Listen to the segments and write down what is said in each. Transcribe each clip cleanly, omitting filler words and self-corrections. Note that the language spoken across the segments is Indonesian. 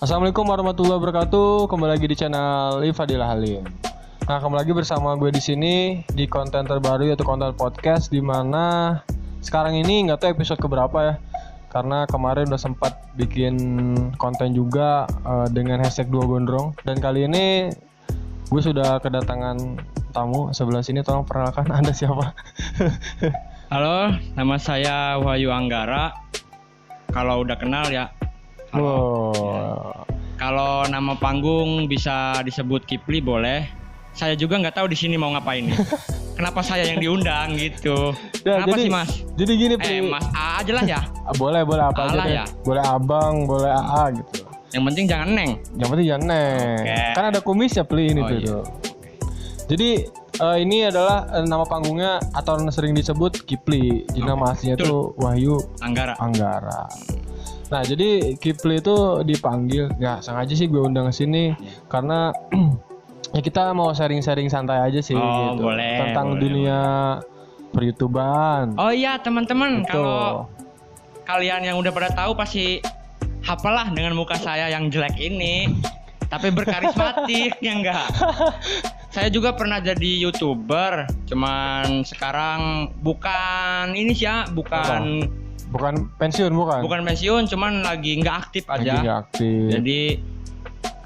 Assalamualaikum warahmatullahi wabarakatuh. Kembali lagi di channel Fadilah Halim. Nah, kembali lagi bersama gue di sini di konten terbaru yaitu konten podcast, di mana sekarang ini nggak tahu episode keberapa ya. Karena kemarin udah sempat bikin konten juga dengan hashtag 2 Gondrong, dan kali ini gue sudah kedatangan tamu. Sebelah sini tolong perkenalkan Anda siapa? Halo, nama saya Wahyu Anggara. Kalau udah kenal ya. Halo. Wow. Kalau nama panggung bisa disebut Kipli boleh. Saya juga nggak tahu di sini mau ngapain nih. Kenapa saya yang diundang gitu? Ya, Kenapa jadi, sih Mas? Jadi gini, Mas A aja lah ya. Boleh apa aja deh. ya? Boleh abang, boleh AA gitu. Yang penting jangan Neng. Yang penting jangan Neng. Okay. Kan ada kumisnya Pli ini Oh, tuh. iya. Jadi ini adalah nama panggungnya atau sering disebut Kipli. Jadi nama aslinya tuh Wahyu Anggara. Nah, jadi Kipli itu dipanggil, ya sengaja sih gue undang ke sini karena ya kita mau sharing-sharing santai aja sih gitu. Boleh, tentang boleh, dunia per-YouTubean. Oh iya teman-teman, Betul. kalau kalian yang udah pada tahu pasti hafalah dengan muka saya yang jelek ini, tapi berkarismatik ya enggak. Saya juga pernah jadi YouTuber, cuman sekarang bukan ini sih ya, Bukan pensiun, bukan? bukan pensiun, cuman lagi nggak aktif aja. Lagi nggak aktif. Jadi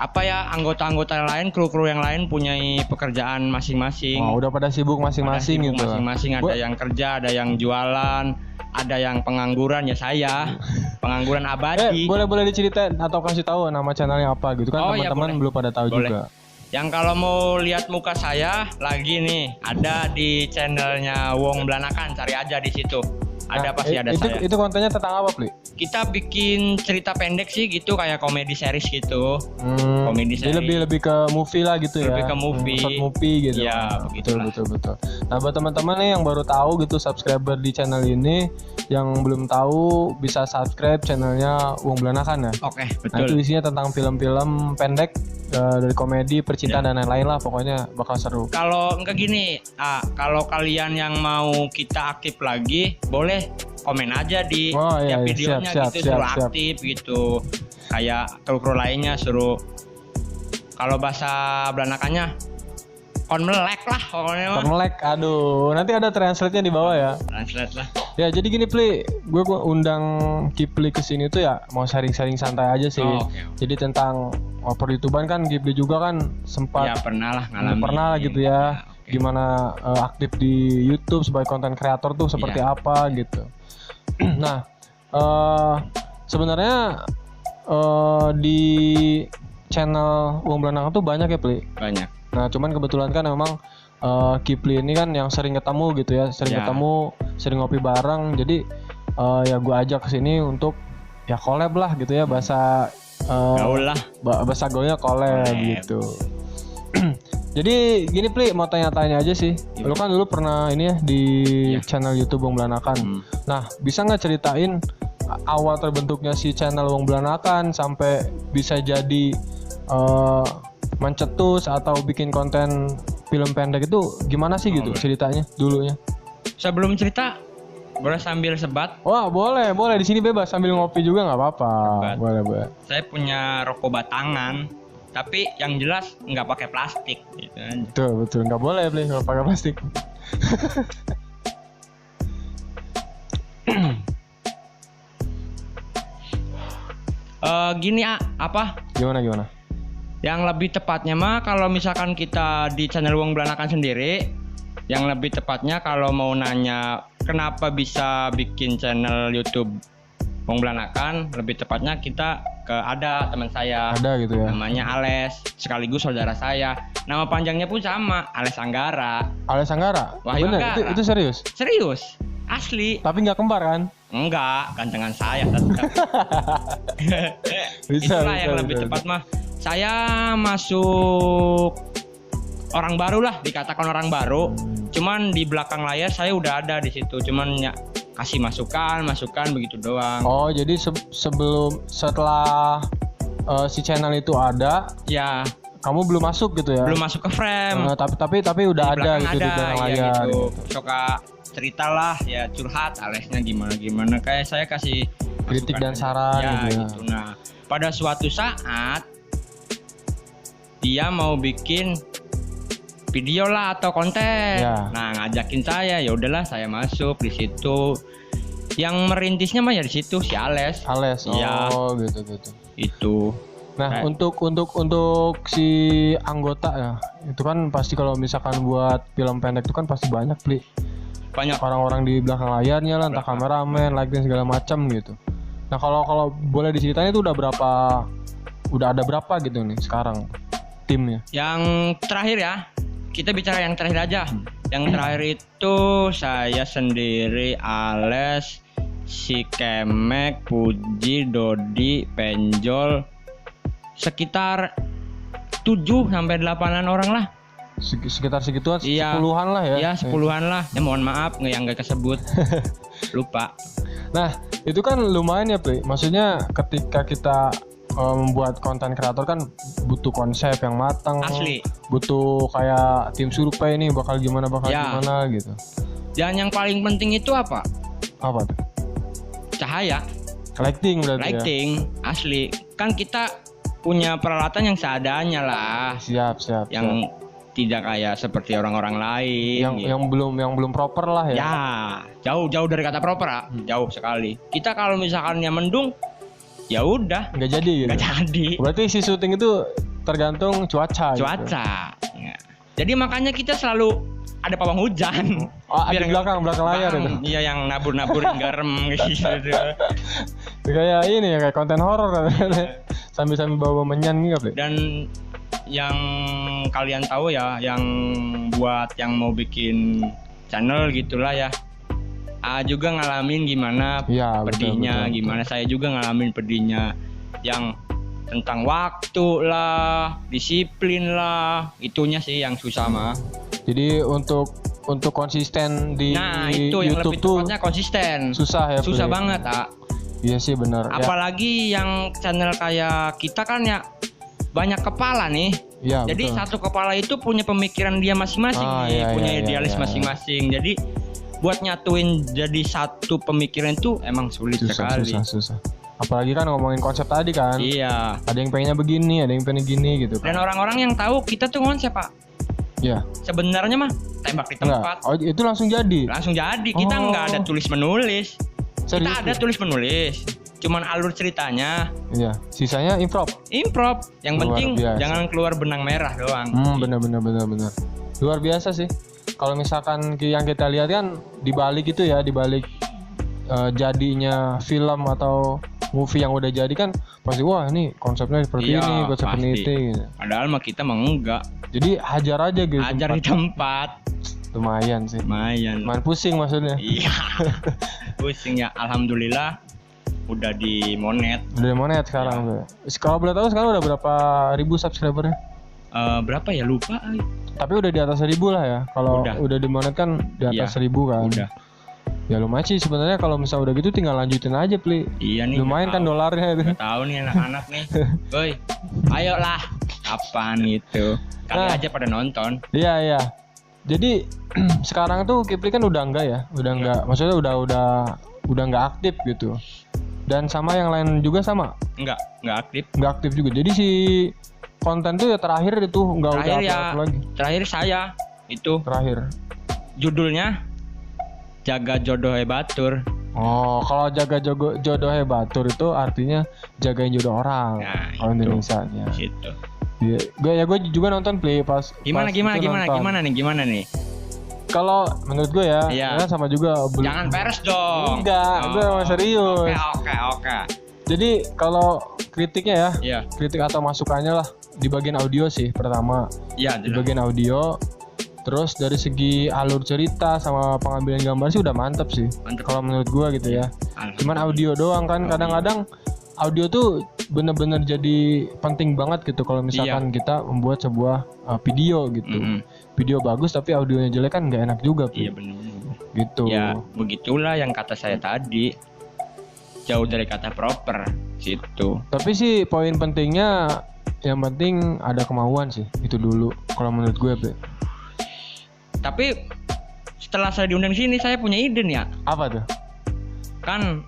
apa ya, anggota-anggota yang lain, kru-kru yang lain punya pekerjaan masing-masing. Oh, udah pada sibuk masing-masing gitu. Masing-masing, ada yang kerja, ada yang jualan, ada yang pengangguran, ya saya pengangguran abadi. Boleh diceritain atau kasih tahu nama channelnya apa gitu kan, teman-teman iya, belum pada tahu boleh. juga. Yang kalau mau lihat muka saya lagi nih, ada di channelnya Wong Blanakan, cari aja di situ. Ada pasti ada saya. Itu kontennya tentang apa, Pli? Kita bikin cerita pendek sih gitu, kayak komedi series gitu. Komedi Jadi series. lebih ke movie lah gitu ya. Lebih ke movie. Short movie gitu. Iya, betul, begitulah. betul. Nah, buat teman-teman nih yang baru tahu gitu, subscriber di channel ini, yang belum tahu bisa subscribe channelnya Wong Blanakan ya. Oke, Nah, itu betul. isinya tentang film-film pendek dari komedi, percintaan dan lain-lain lah, pokoknya bakal seru. Kalau enggak gini, kalau kalian yang mau kita aktif lagi, boleh komen aja di tiap videonya gitu, suruh aktif gitu. Kayak kru-kru lainnya suruh, kalau bahasa Belanakannya kon melek lah pokoknya mah. Melek, aduh, nanti ada translate-nya di bawah ya. Translate lah. Ya, jadi gini Pli, gue undang Kipli ke sini tuh ya mau sharing-sharing santai aja sih. Okay. Jadi tentang per-YouTubean kan Kipli juga kan sempat Ya pernah lah ngalamin. Pernah lah gitu ya. Okay. Gimana aktif di YouTube sebagai konten kreator tuh seperti apa gitu. Nah, sebenarnya di channel Wong Blanakan tuh banyak ya, Pli. Banyak. Nah, cuman kebetulan kan memang Kipli ini kan yang sering ketemu gitu ya, ketemu, sering ngopi bareng. Jadi ya gue ajak ke sini untuk ya collab lah gitu ya, bahasa gaul lah. Bahasa gaulnya collab gitu. Jadi gini Pli, mau tanya-tanya aja sih. Lu kan dulu pernah ini ya di channel YouTube Wong Blanakan. Nah, bisa nggak ceritain awal terbentuknya si channel Wong Blanakan sampai bisa jadi mencetus atau bikin konten film pendek itu gimana sih gitu ceritanya dulunya? Sebelum cerita, boleh sambil sebat? Wah, boleh di sini bebas sambil ngopi juga nggak apa-apa. Boleh. Saya punya rokok batangan, tapi yang jelas nggak pakai plastik gitu aja. Betul, nggak boleh beli kalau pakai plastik. Gini apa? Gimana? Yang lebih tepatnya mah kalau misalkan kita di channel Wong Blanakan sendiri, yang lebih tepatnya kalau mau nanya kenapa bisa bikin channel YouTube Wong Blanakan, lebih tepatnya kita ada teman saya. Ada gitu ya. Namanya Ales, sekaligus saudara saya. Nama panjangnya pun sama, Ales Anggara. Ales Anggara? Wahyu Bener, Anggara. itu serius? Serius, asli. Tapi nggak kembar kan? Enggak, gantengan saya tetap. Itulah yang lebih tepat mah. Saya masuk orang baru lah, dikatakan orang baru. Cuman di belakang layar saya udah ada di situ. Cuman ya kasih masukan begitu doang. Oh, jadi setelah si channel itu ada, Ya, kamu belum masuk gitu ya? belum masuk ke frame. Tapi udah Di ada belakang gitu di belakang ya layar. gitu. Suka cerita lah ya, curhat Alesnya gimana kayak saya kasih kritik dan saran ya, gitu. Gitu. Nah, pada suatu saat dia mau bikin video lah atau konten. Ya. Nah, ngajakin saya, ya udahlah saya masuk di situ. Yang merintisnya mah ya di situ si Ales. Ya. Gitu. Itu. Nah, untuk si anggota ya, itu kan pasti kalau misalkan buat film pendek itu kan pasti banyak banyak orang-orang di belakang layarnya lah, entah kameramen, lighting segala macam gitu. Nah, kalau boleh diceritain itu udah ada berapa gitu nih sekarang timnya? Yang terakhir ya, kita bicara yang terakhir aja. Yang terakhir itu saya sendiri, Ales, si Kemek, Puji, Dodi, Penjol, sekitar 7-8 orang lah. Sekitar segituan, iya, 10-an lah ya. Iya, 10-an lah. Ya mohon maaf yang gak kesebut. Lupa. Nah, itu kan lumayan ya, Pli. Maksudnya ketika kita membuat konten kreator kan butuh konsep yang matang. Asli. Butuh kayak tim survei nih bakal gimana gitu. Dan yang paling penting itu apa? Apa tuh? Cahaya. Lighting berarti. Lighting, asli. Kan kita punya peralatan yang seadanya lah. Siap. Yang tidak kayak seperti orang-orang lain. Yang belum proper lah ya. Ya, jauh dari kata proper, jauh sekali. Kita kalau misalkannya mendung, ya udah. Nggak jadi gitu. Nggak jadi. Berarti si syuting itu tergantung cuaca. Gitu. Ya. Jadi makanya kita selalu ada pawang hujan. Ada di belakang layar itu. Iya, yang nabur-naburin garam gitu. Kayak ini ya, kayak konten horor sambil bawa menyan gitu. Dan yang kalian tahu ya, yang buat yang mau bikin channel gitulah ya, juga ngalamin gimana ya, pedihnya, betul. Gimana saya juga ngalamin pedihnya, yang tentang waktu lah, disiplin lah, itunya sih yang susah mah. Jadi untuk konsisten di itu yang YouTube lebih tepatnya konsisten. Susah ya. Susah banget, Iya sih benar. Apalagi yang channel kayak kita kan ya banyak kepala nih. Ya, jadi betul. satu kepala itu punya pemikiran dia masing-masing punya idealis masing-masing. Jadi buat nyatuin jadi satu pemikiran itu emang sulit sekali. Susah. Apalagi kan ngomongin konsep tadi kan. Iya. Ada yang pengennya begini, ada yang pengen gini gitu kan. Dan orang-orang yang tahu kita tuh konsep, Pak. Iya. Sebenarnya mah tembak di tempat. Oh, itu langsung jadi. Kita nggak ada tulis menulis. Kita ada tulis menulis. Cuman alur ceritanya. Iya. Sisanya improv. Yang penting jangan keluar benang merah doang. Benar. Luar biasa sih. Kalau misalkan yang kita lihat kan di balik itu ya, di balik jadinya film atau movie yang udah jadi kan pasti wah ini konsepnya seperti ini, konsep ini gitu. Padahal mah kita mah enggak. Jadi hajar aja gitu. Hajar di tempat. Lumayan sih. Lumayan pusing maksudnya. Iya. Pusing ya, alhamdulillah udah di monet. Udah di monet sekarang tuh. Kalau boleh tahu sekarang udah berapa ribu subscribernya? Berapa ya, lupa. Tapi udah di atas 1000 lah ya. Kalau udah di monet kan di atas 1000 kan. Udah. Ya lumayan sih sebenarnya, kalau misalnya udah gitu tinggal lanjutin aja, Pli. Iya nih. Lumayan kan dolarnya itu. Gak tahu nih anak-anak nih. Boy, ayolah. Kapan itu? Kali aja pada nonton. Iya. Jadi sekarang tuh Kipli kan udah enggak ya, enggak. Maksudnya udah enggak aktif gitu. Dan sama yang lain juga sama? Enggak aktif. Enggak aktif juga. Jadi si konten tuh ya terakhir itu enggak udah upload lagi. Terakhir saya itu. Terakhir. Judulnya Jaga Jodoh Batur. Oh, kalau jaga jodoh batur itu artinya jagain jodoh orang. Nah, kalau Indonesia ya. Situ. Gue juga nonton, Play pas. Gimana nih? Kalau menurut gue ya, kan sama juga. Jangan peres dong. Enggak, gue emang serius. Oke. Jadi kalau kritiknya ya, kritik atau masukannya lah di bagian audio sih pertama. Iya, di bagian audio. Terus dari segi alur cerita sama pengambilan gambar sih udah mantep sih. Kalau menurut gua gitu ya. Cuman audio doang kan kadang-kadang audio tuh bener-bener jadi penting banget gitu kalau misalkan kita membuat sebuah video gitu. Video bagus tapi audionya jelek kan nggak enak juga. Iya benar. Gitu. Ya begitulah yang kata saya tadi. Jauh dari kata proper situ. Tapi sih poin pentingnya yang penting ada kemauan sih itu dulu kalau menurut gue. Tapi setelah saya diundang sini saya punya ide nih ya. Apa tuh? Kan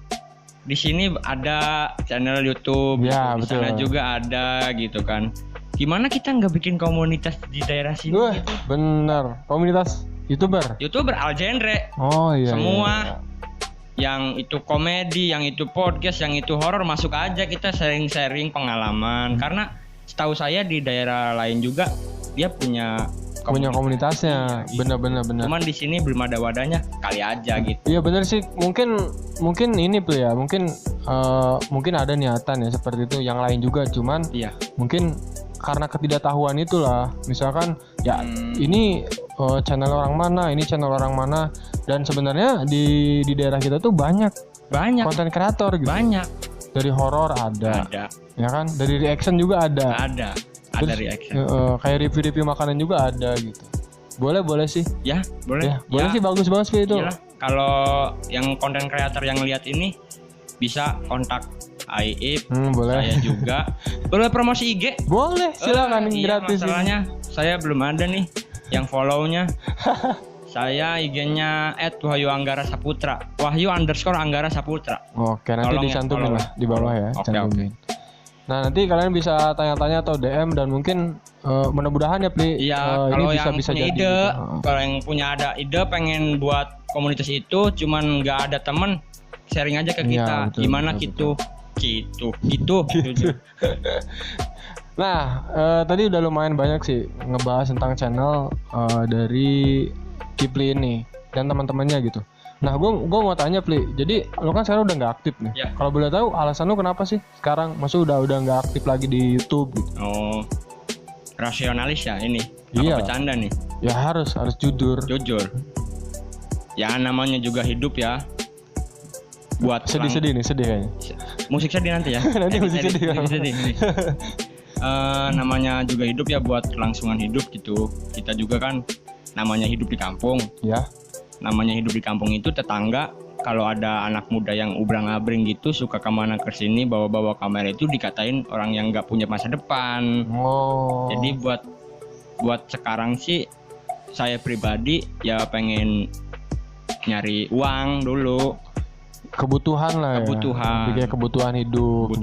di sini ada channel YouTube, ya, di sana juga ada gitu kan. Gimana kita nggak bikin komunitas di daerah sini? Gitu? Bener, komunitas YouTuber all genre. Oh iya. Semua. Iya. Yang itu komedi, yang itu podcast, yang itu horor, masuk aja kita sharing-sharing pengalaman. Karena setahu saya di daerah lain juga dia punya komunitasnya. Bener. Cuman di sini belum ada wadahnya, kali aja gitu. Iya bener sih, mungkin ini tuh ya, mungkin ada niatan ya seperti itu yang lain juga, cuman mungkin karena ketidaktahuan itulah, misalkan ya ini channel orang mana, ini channel orang mana, dan sebenarnya di daerah kita tuh banyak konten kreator gitu. Banyak. Dari horor ada. Ya kan, dari reaction juga ada. Ada reaction. Kayak review makanan juga ada gitu. Boleh sih. Ya, boleh. Boleh sih, bagus banget sih itu. Iyalah. Kalau yang konten kreator yang lihat ini bisa kontak Aib, boleh. saya juga. Boleh promosi IG? Boleh, silakan gratis. Masalahnya saya belum ada nih yang follow-nya. Saya IG-nya @wahyu_anggara_saputra. Wahyu_anggara_saputra. Oke, nanti dicantumin lah di bawah ya. Oke. Nah, nanti kalian bisa tanya-tanya atau DM dan mungkin mudah-mudahan ya, Pli. Iya, kalau yang punya ide, gitu. Kalau yang punya ada ide pengen buat komunitas itu, cuman nggak ada temen, sharing aja ke kita. Betul, gimana betul. Gitu. Nah, tadi udah lumayan banyak sih ngebahas tentang channel dari Kipli ini dan teman-temannya gitu. Nah, gue mau tanya, Pli. Jadi lo kan sekarang udah nggak aktif nih. Ya. Kalau boleh tahu alasan lo kenapa sih sekarang? Maksudnya udah nggak aktif lagi di YouTube gitu? Oh, rasionalis ya ini. Iya. Apa bercanda nih? Ya harus jujur. Ya namanya juga hidup ya. Buat sedih kayaknya. Musik sedih nanti ya. Nanti musik sedih. Namanya juga hidup ya, buat kelangsungan hidup gitu. Kita juga kan namanya hidup di kampung. Ya. Namanya hidup di kampung itu tetangga kalau ada anak muda yang ubrang-abring gitu suka kemana ke sini bawa-bawa kamera itu dikatain orang yang nggak punya masa depan. Oh. Jadi buat sekarang sih saya pribadi ya pengen nyari uang dulu. Kebutuhan lah. Kayak kebutuhan hidup.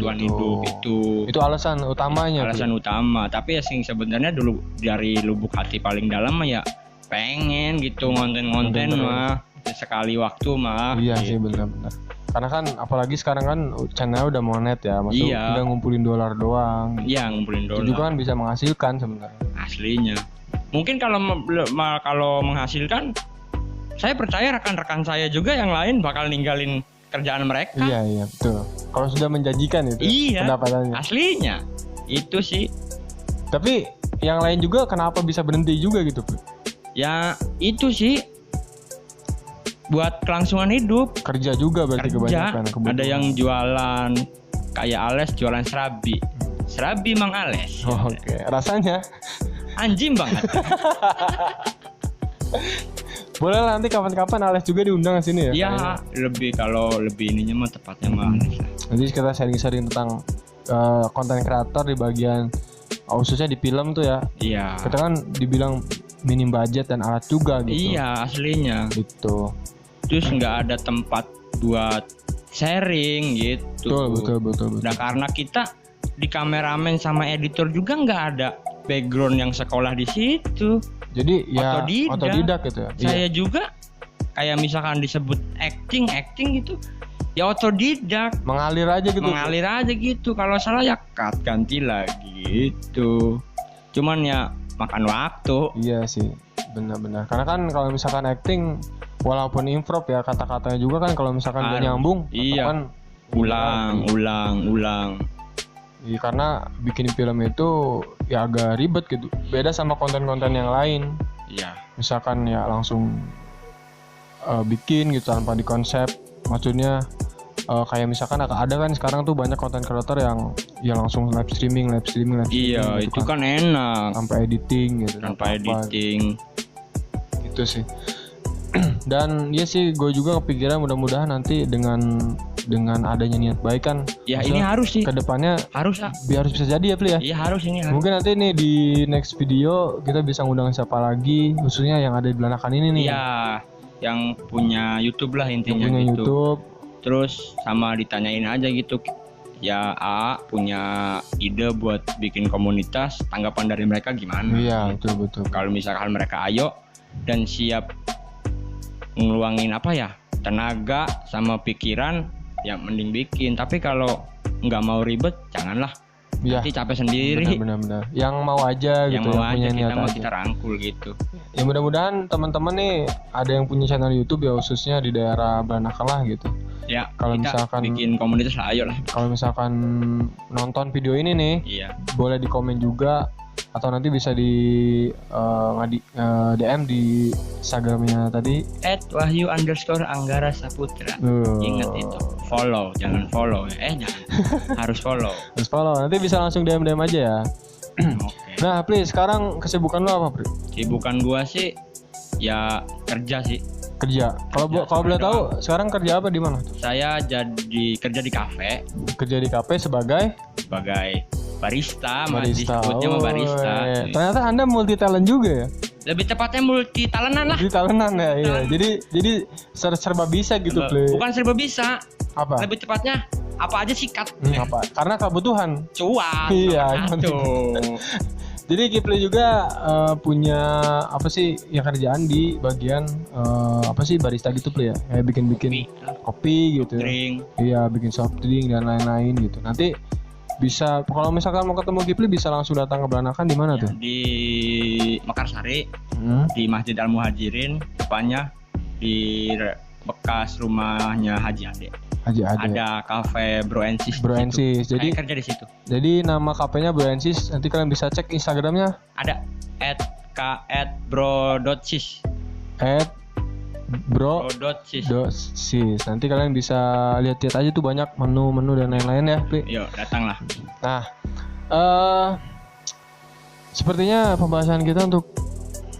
Itu alasan utamanya. Utama. Tapi ya sing sebenarnya dulu dari lubuk hati paling dalam ya pengen gitu konten mah sekali waktu mah. Iya gitu. Sih benar-benar. Karena kan apalagi sekarang kan channelnya udah monet ya, maksudnya udah ngumpulin $doang. Iya, ngumpulin $. Itu juga kan bisa menghasilkan sebenarnya. Aslinya. Mungkin kalau menghasilkan, saya percaya rekan-rekan saya juga yang lain bakal ninggalin kerjaan mereka. Iya betul. Kalau sudah menjanjikan itu pendapatannya. Aslinya itu sih. Tapi yang lain juga kenapa bisa berhenti juga gitu, Bu? Ya itu sih buat kelangsungan hidup. Kerja juga berarti kebanyakan. Ada yang jualan kayak Ales jualan serabi Mang Ales. Oke. Rasanya anjing banget. Boleh lah nanti kapan-kapan Ales juga diundang ke sini ya? Iya, kalau lebih ininya mah tepatnya mah Ales. Nanti kita sharing-sharing tentang konten kreator di bagian khususnya di film tuh ya. Iya. Kita kan dibilang minim budget dan alat juga gitu. Iya, aslinya. Gitu. Terus nggak ada tempat buat sharing gitu. Betul. Nah, karena kita di kameramen sama editor juga nggak ada background yang sekolah di situ. Jadi ya otodidak gitu ya. Saya juga kayak misalkan disebut acting gitu. Ya otodidak. Mengalir aja gitu. Kalau salah ya cut ganti lagi gitu. Cuman ya makan waktu. Iya sih, benar-benar. Karena kan kalau misalkan acting, walaupun improv ya kata-katanya juga kan kalau misalkan gak nyambung, kan ulang. Iya, karena bikin film itu ya agak ribet gitu. Beda sama konten-konten yang lain. Iya. Misalkan ya langsung bikin gitu tanpa dikonsep. Maksudnya kayak misalkan ada kan sekarang tuh banyak konten kreator yang langsung live streaming iya gitu itu kan enak tanpa editing gitu itu sih. Dan ya sih gue juga kepikiran mudah-mudahan nanti dengan adanya niat baik kan ya ini harus sih kedepannya harus bisa jadi ya Pli ya. Iya harus. Mungkin nanti nih di next video kita bisa ngundang siapa lagi khususnya yang ada di belakang ini nih. Iya yang punya YouTube lah intinya yang punya gitu. YouTube. terus sama ditanyain aja gitu. Ya punya ide buat bikin komunitas, tanggapan dari mereka gimana? Iya, gitu. betul. Kalau misalkan mereka ayo dan siap ngeluangin tenaga sama pikiran, ya mending bikin. Tapi kalau nggak mau ribet, janganlah. Ya, nanti capek sendiri. Benar. Yang mau aja gitu, yang punya niat aja. Kita rangkul gitu. Ya mudah-mudahan teman-teman nih ada yang punya channel YouTube ya, khususnya di daerah Belanakan lah gitu. Ya, kalau misalkan bikin komunitas lah, ayo lah. Kalau misalkan nonton video ini nih, boleh di komen juga atau nanti bisa di DM di Instagramnya tadi @wahyu_anggara_saputra. Ingat itu, follow, jangan follow harus follow. Harus follow, nanti bisa langsung DM aja ya. Okay. Nah, Pri, sekarang kesibukan lu apa, Pri? Kesibukan gua sih ya kerja sih. Kerja. Kalau boleh tahu, sekarang kerja apa di mana? Saya kerja di kafe. Kerja di kafe sebagai barista. Disebutnya mah barista. Ternyata Anda multi talent juga ya? Lebih tepatnya multi talentan lah. Multi talentan ya, iya. Jadi serba bisa gitu, Play. Bukan serba bisa. Apa? Lebih tepatnya apa aja sikat. Apa? Karena kebutuhan. Cuan. Iya. Jadi Kipli juga punya kerjaan di bagian barista gitu, Play ya. Kayak bikin kopi gitu. Drink. Iya, bikin soft drink dan lain-lain gitu. Nanti bisa, kalau misalkan mau ketemu Kipli bisa langsung datang ke Belanakan di mana tuh? Di Mekarsari, di Masjid Al Muhajirin, depannya di bekas rumahnya Haji Ade. Ada kafe Bro and Sis. Jadi kerja di situ. Jadi nama kafenya Bro and Sis. Nanti kalian bisa cek Instagramnya. Ada @bro.sis. @bro.sis. Nanti kalian bisa lihat-lihat aja tuh, banyak menu-menu dan lain-lain ya, Pi. Yuk, datanglah. Nah, sepertinya pembahasan kita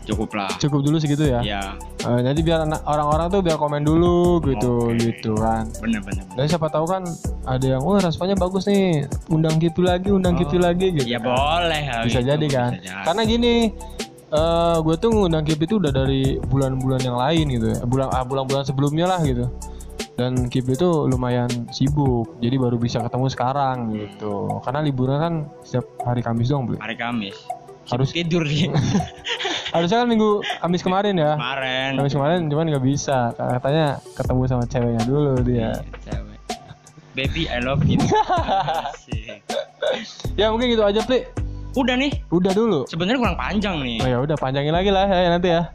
cukup dulu segitu ya. Iya. Nanti biar orang-orang tuh biar komen dulu gitu kan. Bener. Dan siapa tahu kan ada yang rasanya bagus nih, undang Kipli lagi gitu. Iya, boleh. Bisa gitu, jadi kan. Karena gini, gue tuh ngundang Kipli itu udah dari bulan-bulan yang lain gitu ya. Bulan-bulan sebelumnya lah gitu. Dan Kipli itu lumayan sibuk, jadi baru bisa ketemu sekarang gitu. Karena liburan kan setiap hari Kamis doang, Bli. Hari Kamis. Harus tidur sih. Harusnya kan Kamis kemarin ya. Kamis kemarin cuman nggak bisa. Katanya ketemu sama ceweknya dulu dia. Cewek. Baby, I love you. Ya mungkin gitu aja, Pli. Udah nih. Udah dulu. Sebenarnya kurang panjang nih. Oh ya udah, panjangin lagi lah ya nanti ya.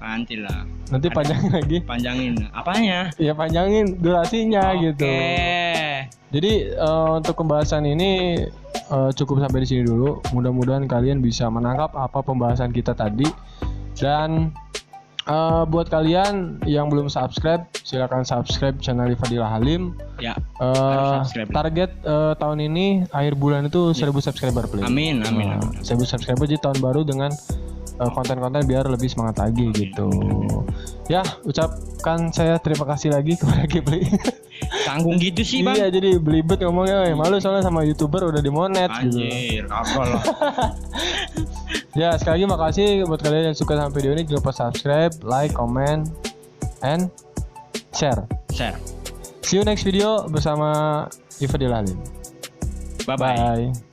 Nanti panjangin lagi. Panjangin apanya? Ya panjangin durasinya gitu. Jadi untuk pembahasan ini cukup sampai di sini dulu. Mudah-mudahan kalian bisa menangkap apa pembahasan kita tadi. Dan buat kalian yang belum subscribe, silakan subscribe channel Fadilah Halim. Ya. Target tahun ini akhir bulan itu 1000 subscriber, please. Amin. 1000 subscriber di tahun baru dengan konten-konten biar lebih semangat lagi gitu. Ya, ucapkan saya terima kasih lagi kepada Kipli. Tanggung gitu sih, Bang. Iya, jadi belibet ngomongnya. Malu soalnya sama YouTuber udah dimonet gitu. Anjir, kabel. Ya, sekali lagi makasih buat kalian yang suka sama video ini. Jangan lupa subscribe, like, comment, and share. See you next video bersama Fadilah Halim. Bye-bye.